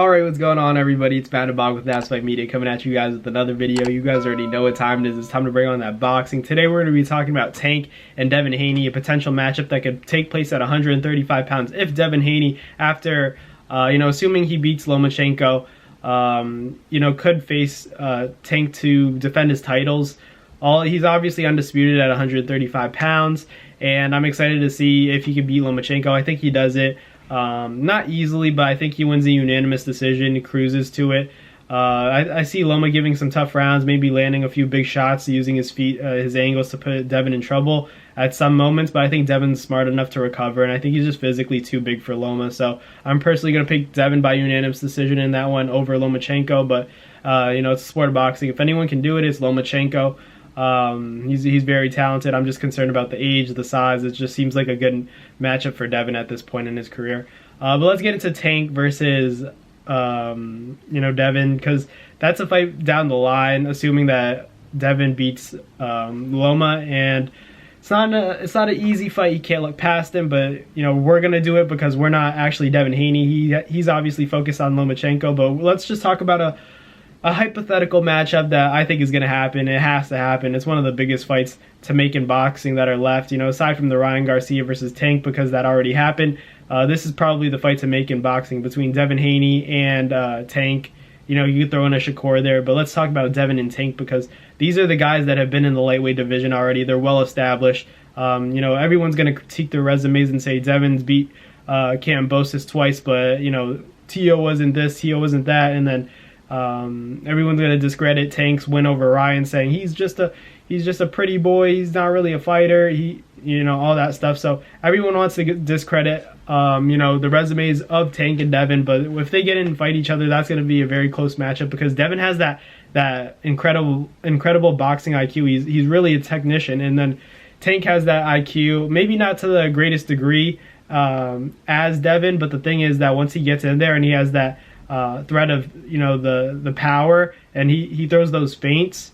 Alright, what's going on, everybody? It's Bound with Aspect Media coming at you guys with another video. You guys already know what time it is. It's time to bring on that boxing. Today we're going to be talking about Tank and Devin Haney, a potential matchup that could take place at 135 pounds if Devin Haney, after, assuming he beats Lomachenko, could face Tank to defend his titles. He's obviously undisputed at 135 pounds, and I'm excited to see if he could beat Lomachenko. I think he does it. Not easily, but I think he wins a unanimous decision. He cruises to it. I see Loma giving some tough rounds, maybe landing a few big shots, using his feet, his angles to put Devin in trouble at some moments, but I think Devin's smart enough to recover, and I think he's just physically too big for Loma. So I'm personally going to pick Devin by unanimous decision in that one over Lomachenko, but it's a sport of boxing. If anyone can do it, it's Lomachenko. He's very talented. I'm just concerned about the age, the size. It just seems like a good matchup for Devin at this point in his career. But let's get into Tank versus Devin, because that's a fight down the line, assuming that Devin beats Loma, and it's not an easy fight. You can't look past him, but we're gonna do it because we're not actually Devin Haney. He's obviously focused on Lomachenko, but let's just talk about a hypothetical matchup that I think is going to happen. It has to happen. It's one of the biggest fights to make in boxing that are left, aside from the Ryan Garcia versus Tank, because that already happened. This is probably the fight to make in boxing between Devin Haney and Tank. You could throw in a Shakur there, but let's talk about Devin and Tank, because these are the guys that have been in the lightweight division already. They're well established. Everyone's going to critique their resumes and say Devin's beat Kambosos twice, but Tio wasn't this, Tio wasn't that, and then everyone's going to discredit Tank's win over Ryan, saying he's just a pretty boy, he's not really a fighter, all that stuff. So everyone wants to discredit the resumes of Tank and Devin, but if they get in and fight each other, that's going to be a very close matchup, because Devin has that incredible boxing IQ. He's really a technician, and then Tank has that IQ, maybe not to the greatest degree as Devin, but the thing is that once he gets in there and he has that threat of the power, and he throws those feints,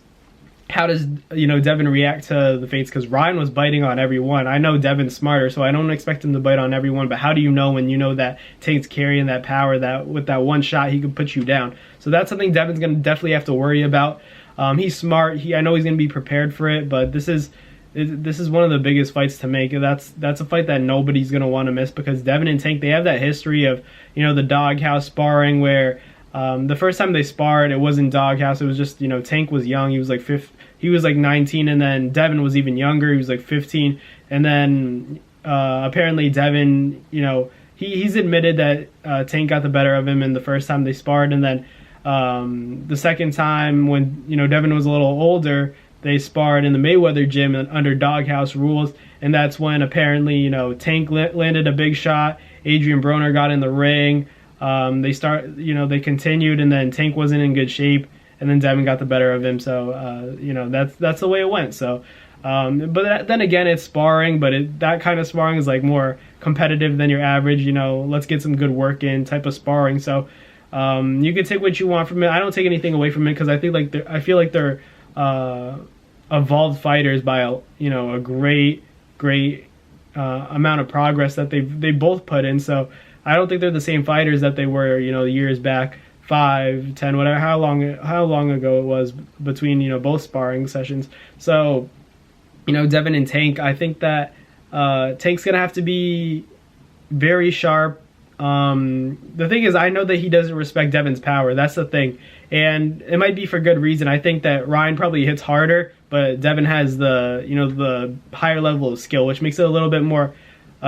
how does Devin react to the feints? Because Ryan was biting on everyone. I know Devin's smarter, so I don't expect him to bite on everyone, but how do you know when that Tank's carrying that power, that with that one shot he could put you down? So that's something Devin's going to definitely have to worry about. He's smart. I know he's going to be prepared for it, but this is one of the biggest fights to make. That's a fight that nobody's going to want to miss, because Devin and Tank, they have that history of the doghouse sparring, where the first time they sparred, it wasn't doghouse. It was just Tank was young. He was like 19, and then Devin was even younger. He was like 15, and then apparently Devin, he's admitted that Tank got the better of him in the first time they sparred, and then the second time when Devin was a little older, they sparred in the Mayweather gym under doghouse rules, and that's when apparently Tank landed a big shot. Adrian Broner got in the ring. They continued, and then Tank wasn't in good shape, and then Devin got the better of him. So that's the way it went. So, but then again, it's sparring, but that kind of sparring is like more competitive than your average. Let's get some good work in type of sparring. So you can take what you want from it. I don't take anything away from it, because I feel like they're evolved fighters by a great amount of progress that they both put in. So I don't think they're the same fighters that they were years back, 5, 10, whatever, how long ago it was between both sparring sessions. So Devin and Tank, I think that Tank's gonna have to be very sharp. The thing is, I know that he doesn't respect Devin's power. That's the thing, and it might be for good reason. I think that Ryan probably hits harder, but Devin has the higher level of skill, which makes it a little bit more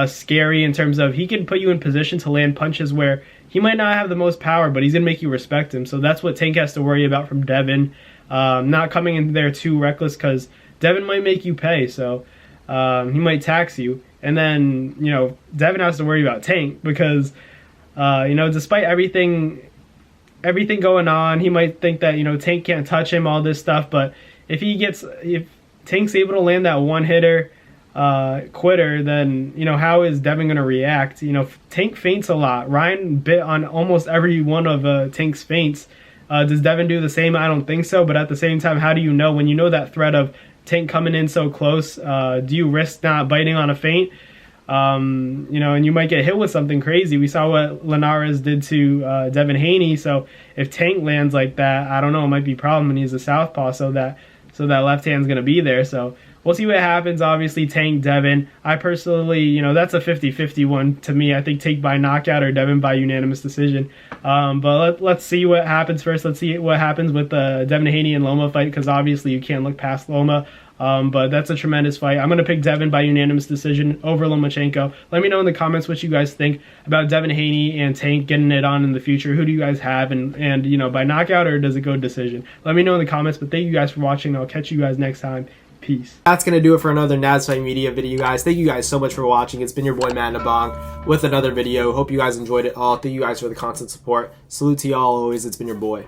scary in terms of he can put you in position to land punches where he might not have the most power, but he's gonna make you respect him. So that's what Tank has to worry about from Devin, not coming in there too reckless, because Devin might make you pay. So he might tax you. And then, Devin has to worry about Tank, because, despite everything going on, he might think that, Tank can't touch him, all this stuff. But if Tank's able to land that one-hitter quitter, then, how is Devin going to react? Tank feints a lot. Ryan bit on almost every one of Tank's feints. Does Devin do the same? I don't think so. But at the same time, how do you know? When you know that threat of Tank coming in so close, do you risk not biting on a feint? You know, and you might get hit with something crazy. We saw what Linares did to Devin Haney. So if Tank lands like that, I don't know, it might be a problem. And he's a southpaw, so that left hand's going to be there. So we'll see what happens. Obviously, Tank, Devin. I personally, you know, that's a 50-50 one to me. I think Tank by knockout or Devin by unanimous decision. But let's see what happens first. Let's see what happens with the Devin Haney and Loma fight, because obviously you can't look past Loma. But that's a tremendous fight. I'm going to pick Devin by unanimous decision over Lomachenko. Let me know in the comments what you guys think about Devin Haney and Tank getting it on in the future. Who do you guys have? And you know, by knockout or does it go decision? Let me know in the comments. But thank you guys for watching. I'll catch you guys next time. Peace. That's going to do it for another Naz Fight Media video, guys. Thank you guys so much for watching. It's been your boy, Matt Nabong, with another video. Hope you guys enjoyed it all. Thank you guys for the constant support. Salute to y'all always. It's been your boy.